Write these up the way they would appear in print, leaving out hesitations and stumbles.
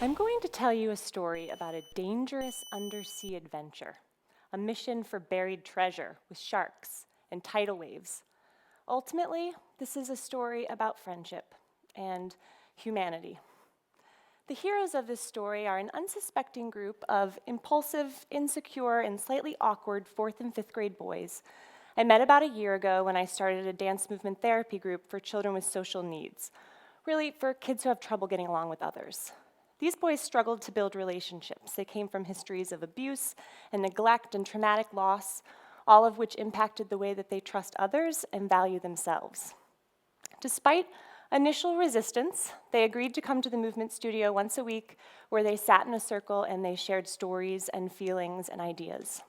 I'm going to tell you a story about a dangerous undersea adventure, a mission for buried treasure with sharks and tidal waves. Ultimately, this is a story about friendship and humanity. The heroes of this story are an unsuspecting group of impulsive, insecure, and slightly awkward 4th and 5th grade boys I met about a year ago when I started a dance movement therapy group for children with social needs, really for kids who have trouble getting along with others. These boys struggled to build relationships. They came from histories of abuse and neglect and traumatic loss, all of which impacted the way that they trust others and value themselves. Despite initial resistance, they agreed to come to the movement studio once a week where they sat in a circle and they shared stories and feelings and ideas.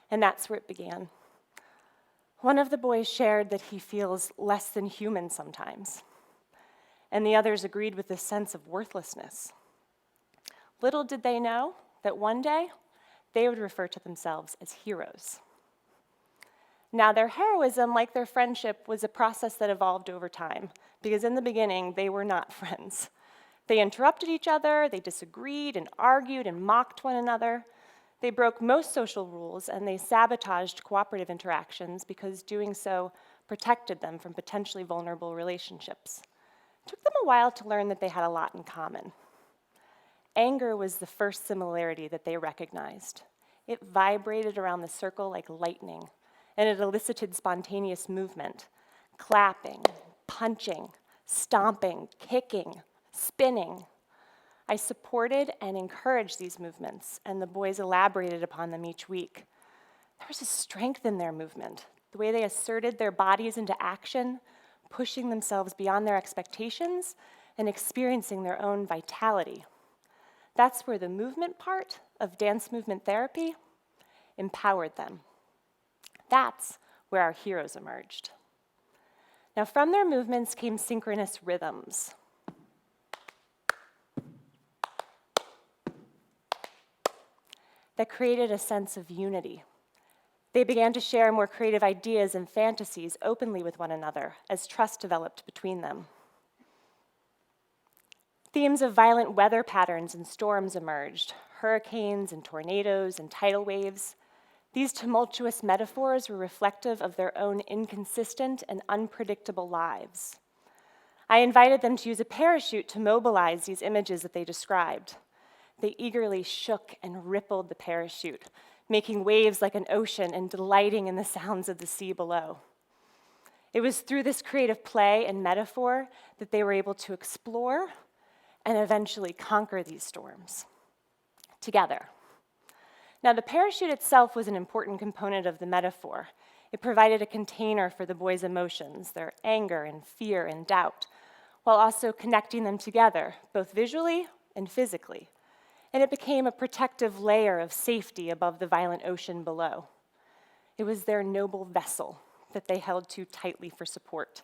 And that's where it began. One of the boys shared that he feels less than human sometimes, and the others agreed with this sense of worthlessness. Little did they know that one day they would refer to themselves as heroes. Now, their heroism, like their friendship, was a process that evolved over time, because in the beginning, they were not friends. They interrupted each other, they disagreed and argued and mocked one another. They broke most social rules, and they sabotaged cooperative interactions because doing so protected them from potentially vulnerable relationships. It took them a while to learn that they had a lot in common. Anger was the first similarity that they recognized. It vibrated around the circle like lightning, and it elicited spontaneous movement, clapping, punching, stomping, kicking, spinning. I supported and encouraged these movements, and the boys elaborated upon them each week. There was a strength in their movement, the way they asserted their bodies into action, pushing themselves beyond their expectations and experiencing their own vitality. That's where the movement part of dance movement therapy empowered them. That's where our heroes emerged. Now, from their movements came synchronous rhythms. That created a sense of unity. They began to share more creative ideas and fantasies openly with one another as trust developed between them. Themes of violent weather patterns and storms emerged, hurricanes and tornadoes and tidal waves. These tumultuous metaphors were reflective of their own inconsistent and unpredictable lives. I invited them to use a parachute to mobilize these images that they described. They eagerly shook and rippled the parachute, making waves like an ocean and delighting in the sounds of the sea below. It was through this creative play and metaphor that they were able to explore and eventually conquer these storms together. Now, the parachute itself was an important component of the metaphor. It provided a container for the boys' emotions, their anger and fear and doubt, while also connecting them together, both visually and physically. And it became a protective layer of safety above the violent ocean below. It was their noble vessel that they held too tightly for support.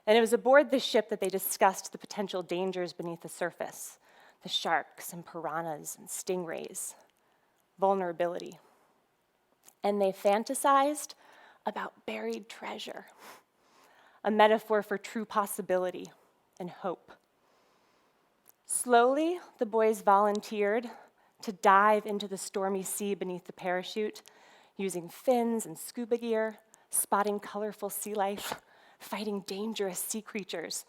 And it was aboard this ship that they discussed the potential dangers beneath the surface, the sharks and piranhas and stingrays, vulnerability. And they fantasized about buried treasure, a metaphor for true possibility and hope. Slowly, the boys volunteered to dive into the stormy sea beneath the parachute, using fins and scuba gear, spotting colorful sea life, fighting dangerous sea creatures,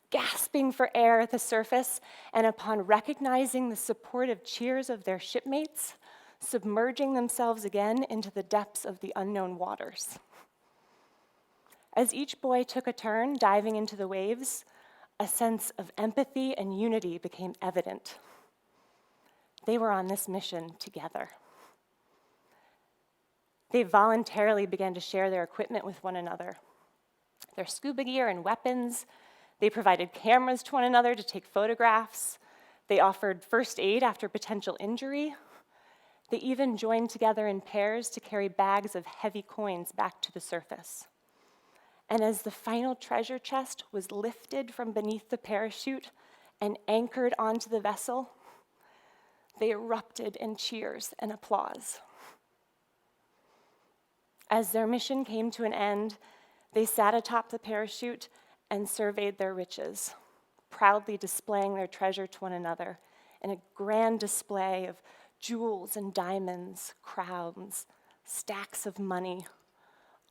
gasping for air at the surface, and upon recognizing the supportive cheers of their shipmates, submerging themselves again into the depths of the unknown waters. As each boy took a turn diving into the waves, a sense of empathy and unity became evident. They were on this mission together. They voluntarily began to share their equipment with one another, their scuba gear and weapons. They provided cameras to one another to take photographs. They offered first aid after potential injury. They even joined together in pairs to carry bags of heavy coins back to the surface. And as the final treasure chest was lifted from beneath the parachute and anchored onto the vessel, they erupted in cheers and applause. As their mission came to an end, they sat atop the parachute and surveyed their riches, proudly displaying their treasure to one another in a grand display of jewels and diamonds, crowns, stacks of money,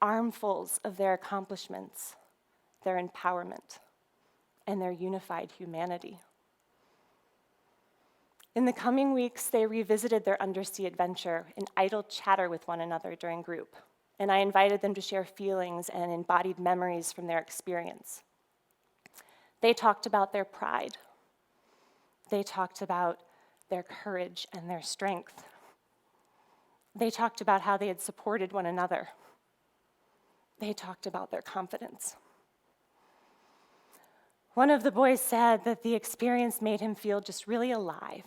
armfuls of their accomplishments, their empowerment, and their unified humanity. In the coming weeks, they revisited their undersea adventure in idle chatter with one another during group, and I invited them to share feelings and embodied memories from their experience. They talked about their pride. They talked about their courage and their strength. They talked about how they had supported one another. They talked about their confidence. One of the boys said that the experience made him feel just really alive.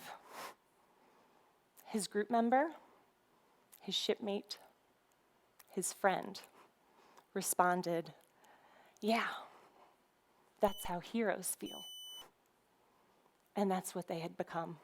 His group member, his shipmate, his friend responded, "Yeah, that's how heroes feel." And that's what they had become.